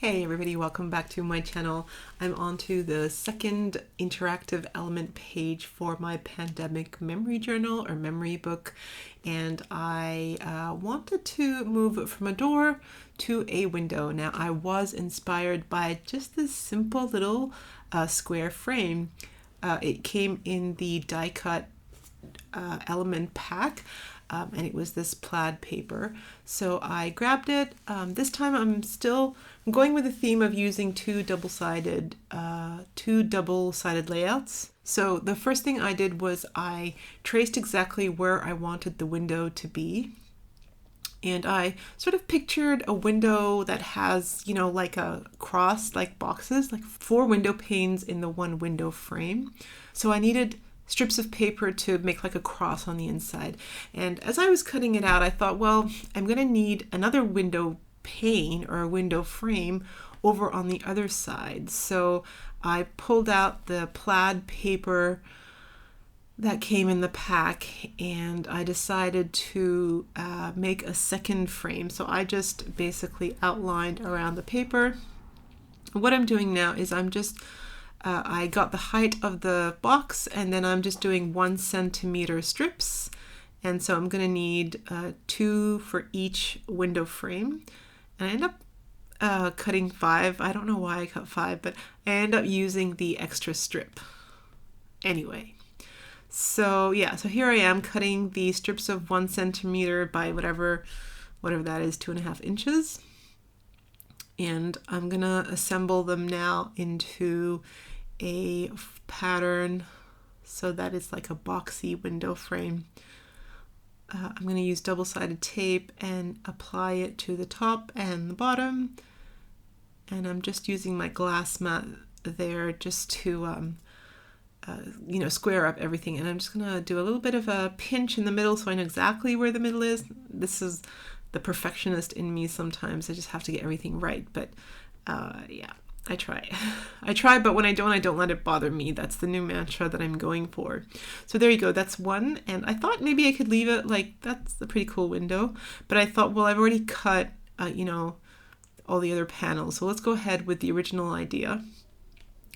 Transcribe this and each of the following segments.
Hey everybody, welcome back to my channel. I'm on to the second interactive element page for my pandemic memory journal or memory book, and I wanted to move from a door to a window. Now I was inspired by just this simple little square frame. It came in the die cut element pack. And it was this plaid paper. So I grabbed it. This time I'm going with the theme of using two double-sided layouts. So the first thing I did was I traced exactly where I wanted the window to be. And I sort of pictured a window that has, like a cross, like boxes, like 4 window panes in the one window frame. So I needed strips of paper to make like a cross on the inside. And as I was cutting it out, I thought, well, I'm going to need another window pane or a window frame over on the other side. So I pulled out the plaid paper that came in the pack and I decided to make a second frame. So I just basically outlined around the paper. What I'm doing now is I got the height of the box and then I'm just doing 1 centimeter strips. And so I'm going to need 2 for each window frame. And I end up cutting 5. I don't know why I cut 5, but I end up using the extra strip. Anyway, so yeah, so here I am cutting the strips of 1 centimeter by whatever that is, 2.5 inches. And I'm going to assemble them now into a pattern so that it's like a boxy window frame. I'm going to use double-sided tape and apply it to the top and the bottom, and I'm just using my glass mat there just to square up everything. And I'm just going to do a little bit of a pinch in the middle so I know exactly where the middle is. This is the perfectionist in me. Sometimes I just have to get everything right, but yeah, I try, but when I don't let it bother me. That's the new mantra that I'm going for. So there you go, that's one. And I thought maybe I could leave it like, that's a pretty cool window. But I thought, well, I've already cut, all the other panels. So let's go ahead with the original idea.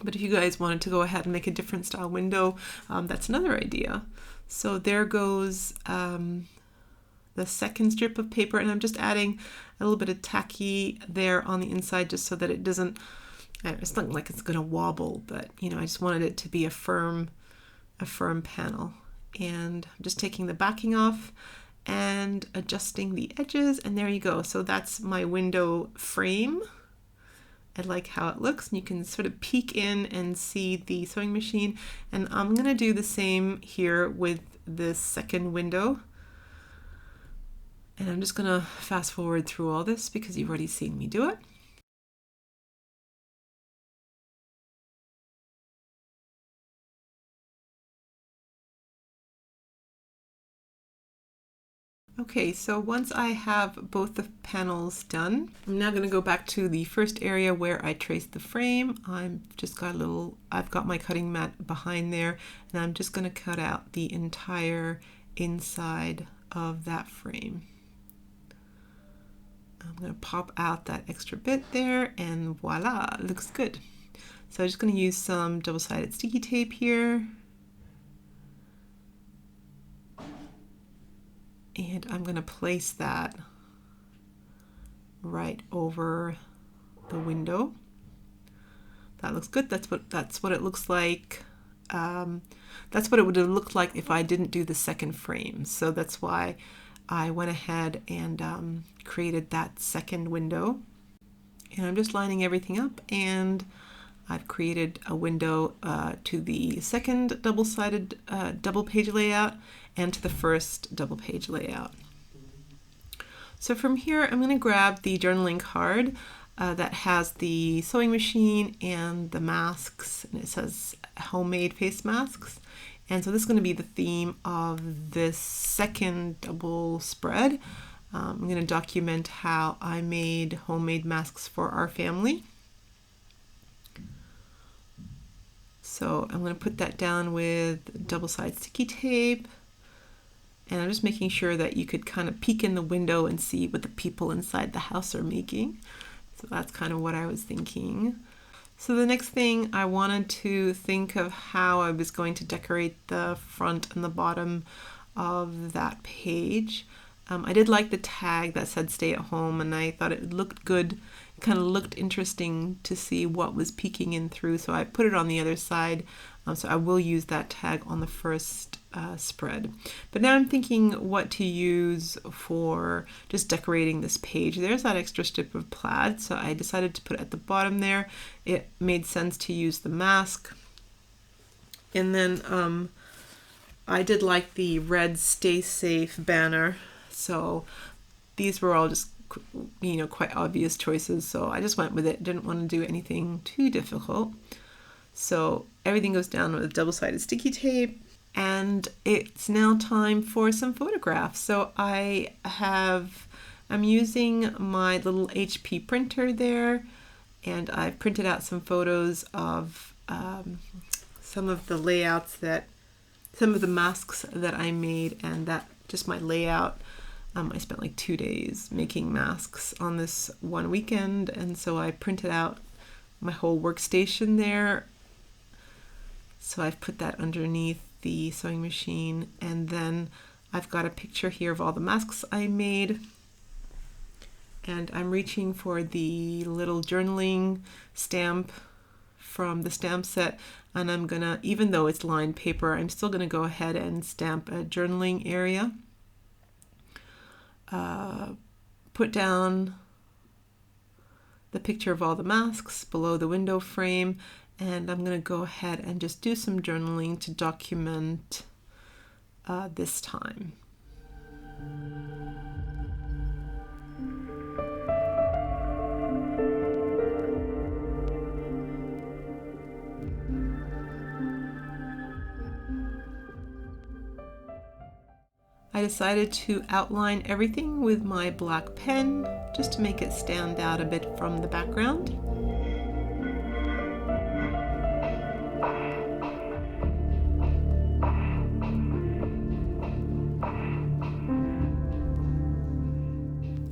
But if you guys wanted to go ahead and make a different style window, that's another idea. So there goes the second strip of paper, and I'm just adding a little bit of tacky there on the inside just so that it doesn't, it's not like it's gonna wobble, but I just wanted it to be a firm panel. And I'm just taking the backing off and adjusting the edges, and there you go. So that's my window frame. I like how it looks, and you can sort of peek in and see the sewing machine. And I'm gonna do the same here with this second window. And I'm just gonna fast forward through all this because you've already seen me do it. Okay, so once I have both the panels done, I'm now going to go back to the first area where I traced the frame. I've got my cutting mat behind there, and I'm just going to cut out the entire inside of that frame. I'm going to pop out that extra bit there, and voila, it looks good. So I'm just going to use some double-sided sticky tape here. And I'm going to place that right over the window. That looks good. That's what it looks like. That's what it would have looked like if I didn't do the second frame. So that's why I went ahead and created that second window. And I'm just lining everything up, and I've created a window to the second double-sided double page layout and to the first double page layout. So from here, I'm going to grab the journaling card that has the sewing machine and the masks, and it says homemade face masks. And so this is going to be the theme of this second double spread. I'm going to document how I made homemade masks for our family. So I'm going to put that down with double-sided sticky tape, and I'm just making sure that you could kind of peek in the window and see what the people inside the house are making. So that's kind of what I was thinking. So the next thing, I wanted to think of how I was going to decorate the front and the bottom of that page. I did like the tag that said stay at home, and I thought it looked good. It kind of looked interesting to see what was peeking in through, so I put it on the other side. So I will use that tag on the first spread. But now I'm thinking what to use for just decorating this page. There's that extra strip of plaid, so I decided to put it at the bottom there. It made sense to use the mask. And then I did like the red Stay Safe banner. So these were all just, you know, quite obvious choices. So I just went with it. Didn't want to do anything too difficult. So everything goes down with double-sided sticky tape. And it's now time for some photographs. So I'm using my little HP printer there. And I've printed out some photos of some of the layouts some of the masks that I made, and that just my layout. I spent like 2 days making masks on this one weekend, and so I printed out my whole workstation there. So I've put that underneath the sewing machine, and then I've got a picture here of all the masks I made. And I'm reaching for the little journaling stamp from the stamp set, and I'm gonna, even though it's lined paper, I'm still gonna go ahead and stamp a journaling area. Put down the picture of all the masks below the window frame, and I'm going to go ahead and just do some journaling to document this time. I decided to outline everything with my black pen just to make it stand out a bit from the background.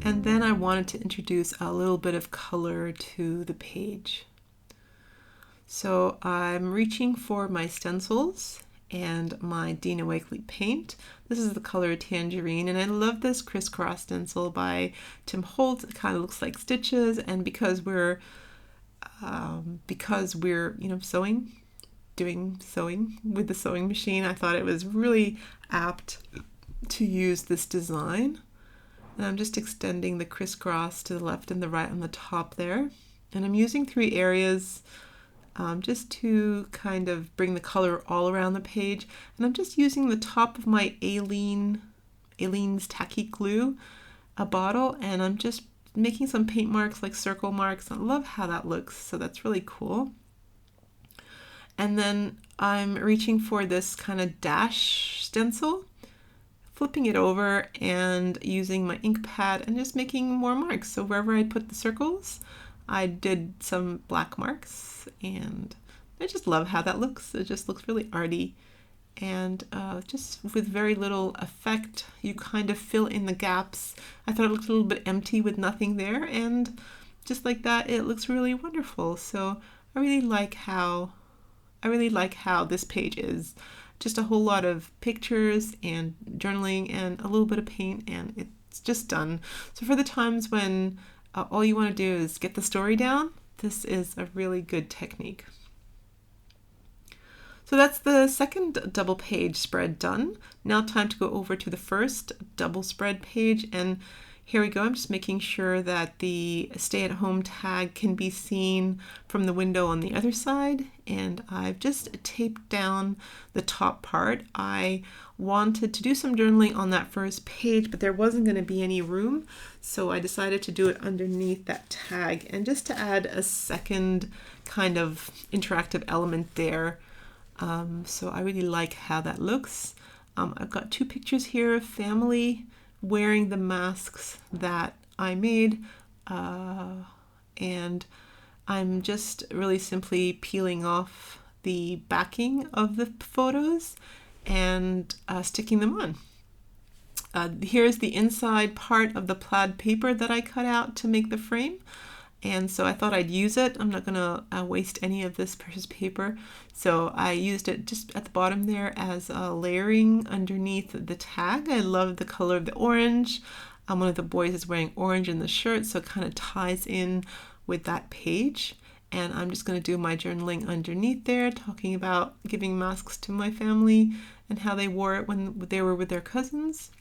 And then I wanted to introduce a little bit of color to the page. So I'm reaching for my stencils and my Dina Wakley paint. This is the color Tangerine, and I love this crisscross stencil by Tim Holtz. It kind of looks like stitches, and because we're you know, doing sewing with the sewing machine, I thought it was really apt to use this design. And I'm just extending the crisscross to the left and the right on the top there, and I'm using 3 areas just to kind of bring the color all around the page. And I'm just using the top of my Aleene's Tacky Glue, a bottle, and I'm just making some paint marks, like circle marks. I love how that looks, so that's really cool. And then I'm reaching for this kind of dash stencil, flipping it over and using my ink pad and just making more marks. So wherever I put the circles, I did some black marks, and I just love how that looks. It just looks really arty, and just with very little effect, you kind of fill in the gaps. I thought it looked a little bit empty with nothing there, and just like that, it looks really wonderful. So I really like how this page is. Just a whole lot of pictures and journaling and a little bit of paint, and it's just done. So for the times when all you want to do is get the story down, this is a really good technique. So that's the second double page spread done. Now time to go over to the first double spread page, and here we go. I'm just making sure that the stay at home tag can be seen from the window on the other side, and I've just taped down the top part. I wanted to do some journaling on that first page, but there wasn't going to be any room, so I decided to do it underneath that tag, and just to add a second kind of interactive element there. So I really like how that looks. I've got 2 pictures here of family wearing the masks that I made, and I'm just really simply peeling off the backing of the photos and sticking them on. Here's the inside part of the plaid paper that I cut out to make the frame, and so I thought I'd use it. I'm not gonna waste any of this precious paper, so I used it just at the bottom there as a layering underneath the tag. I love the color of the orange. One of the boys is wearing orange in the shirt, so it kind of ties in with that page. And I'm just going to do my journaling underneath there, talking about giving masks to my family and how they wore it when they were with their cousins.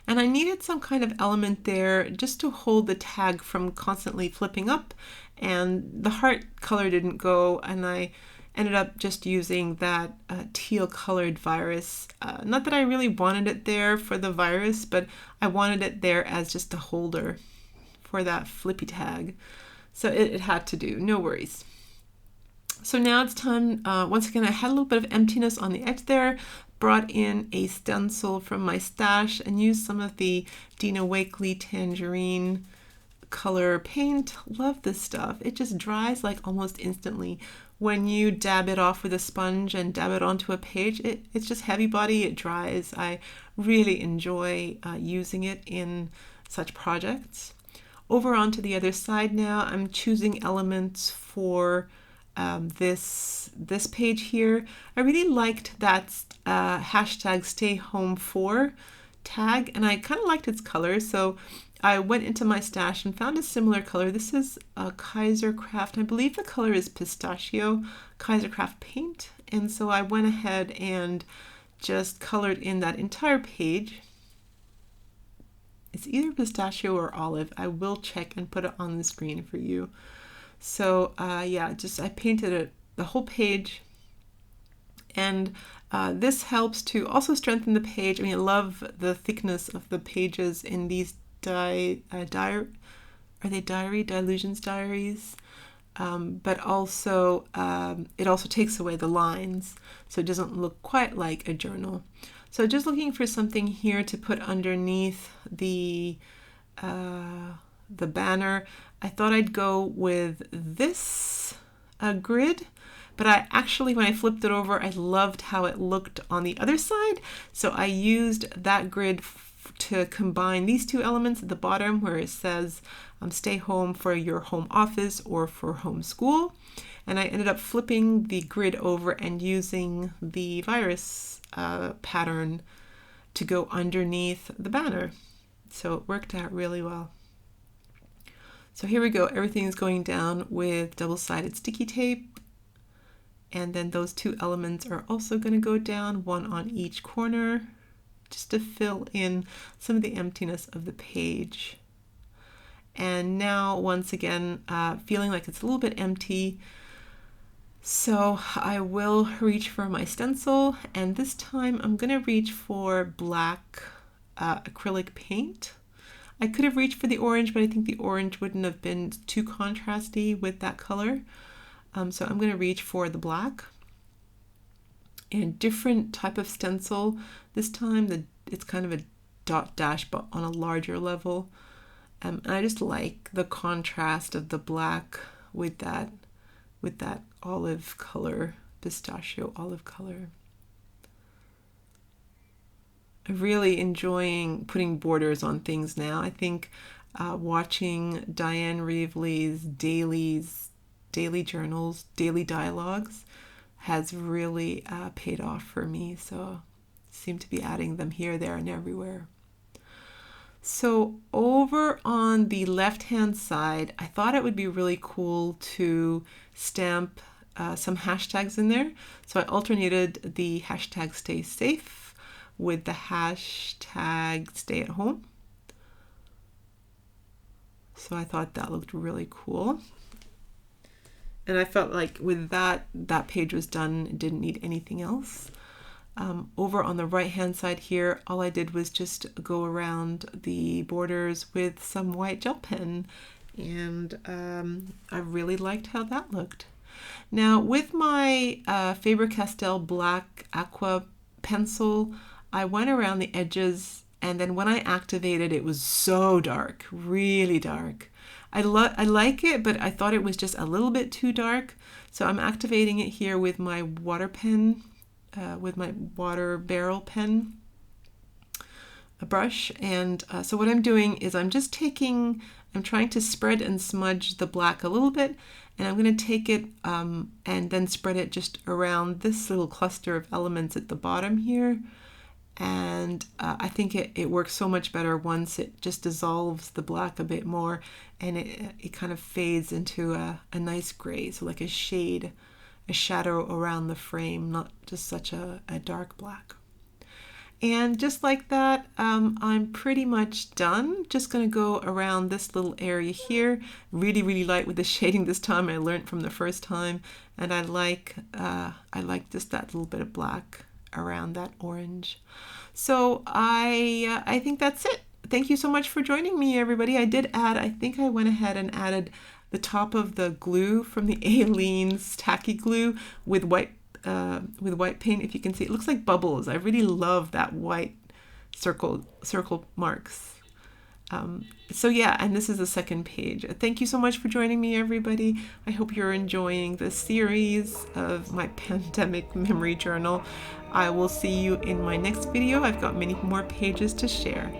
And I needed some kind of element there just to hold the tag from constantly flipping up, and the heart color didn't go, and I ended up just using that teal colored virus. Not that I really wanted it there for the virus, but I wanted it there as just a holder for that flippy tag. So it had to do, no worries. So now it's time, once again, I had a little bit of emptiness on the edge there, brought in a stencil from my stash and used some of the Dina Wakley Tangerine color paint. Love this stuff. It just dries like almost instantly. When you dab it off with a sponge and dab it onto a page, it's just heavy body, it dries. I really enjoy using it in such projects. Over onto the other side now, I'm choosing elements for this page here. I really liked that hashtag stay home for tag, and I kind of liked its color, so I went into my stash and found a similar color. This is a Kaiser Craft, I believe the color is pistachio, Kaiser Craft paint, and so I went ahead and just colored in that entire page. It's either pistachio or olive. I will check and put it on the screen for you. So yeah, I painted it the whole page, and this helps to also strengthen the page. I mean, I love the thickness of the pages in these Dylusions diaries, but also it also takes away the lines, so it doesn't look quite like a journal. So just looking for something here to put underneath the banner. I thought I'd go with this grid, but I actually, when I flipped it over, I loved how it looked on the other side. So I used that grid to combine these two elements at the bottom where it says stay home for your home office or for home school. And I ended up flipping the grid over and using the virus pattern to go underneath the banner. So it worked out really well. So here we go. Everything's going down with double-sided sticky tape. And then those two elements are also going to go down, one on each corner, just to fill in some of the emptiness of the page. And now, once again, feeling like it's a little bit empty, so I will reach for my stencil, and this time I'm going to reach for black acrylic paint. I could have reached for the orange, but I think the orange wouldn't have been too contrasty with that color. So I'm going to reach for the black. And different type of stencil. This time it's kind of a dot dash, but on a larger level. And I just like the contrast of the black with that olive color, pistachio olive color. I'm really enjoying putting borders on things now. I think watching Diane Reevely's daily journals, daily dialogues, has really paid off for me. So I seem to be adding them here, there, and everywhere. So over on the left-hand side, I thought it would be really cool to stamp some hashtags in there. So I alternated the hashtag stay safe with the hashtag stay at home. So I thought that looked really cool. And I felt like with that page was done, it didn't need anything else. Over on the right hand side here, all I did was just go around the borders with some white gel pen, and I really liked how that looked. Now with my Faber-Castell black aqua pencil, I went around the edges, and then when I activated it was so dark, really dark. I like it, but I thought it was just a little bit too dark, so I'm activating it here with my water pen. With my water barrel pen. brush, and so what I'm doing is I'm trying to spread and smudge the black a little bit, and I'm going to take it and then spread it just around this little cluster of elements at the bottom here. And I think it works so much better once it just dissolves the black a bit more, and it kind of fades into a nice gray, so like a shade, a shadow around the frame, not just such a dark black. And just like that, I'm pretty much done. Just going to go around this little area here. Really, really light with the shading this time. I learned from the first time, and I like just that little bit of black around that orange. So I think that's it. Thank you so much for joining me, everybody. I think I went ahead and added the top of the glue from the Aleene's tacky glue with white paint. If you can see, it looks like bubbles. I really love that white circle marks. So yeah, and this is the second page. Thank you so much for joining me, everybody. I hope you're enjoying this series of my pandemic memory journal. I will see you in my next video. I've got many more pages to share.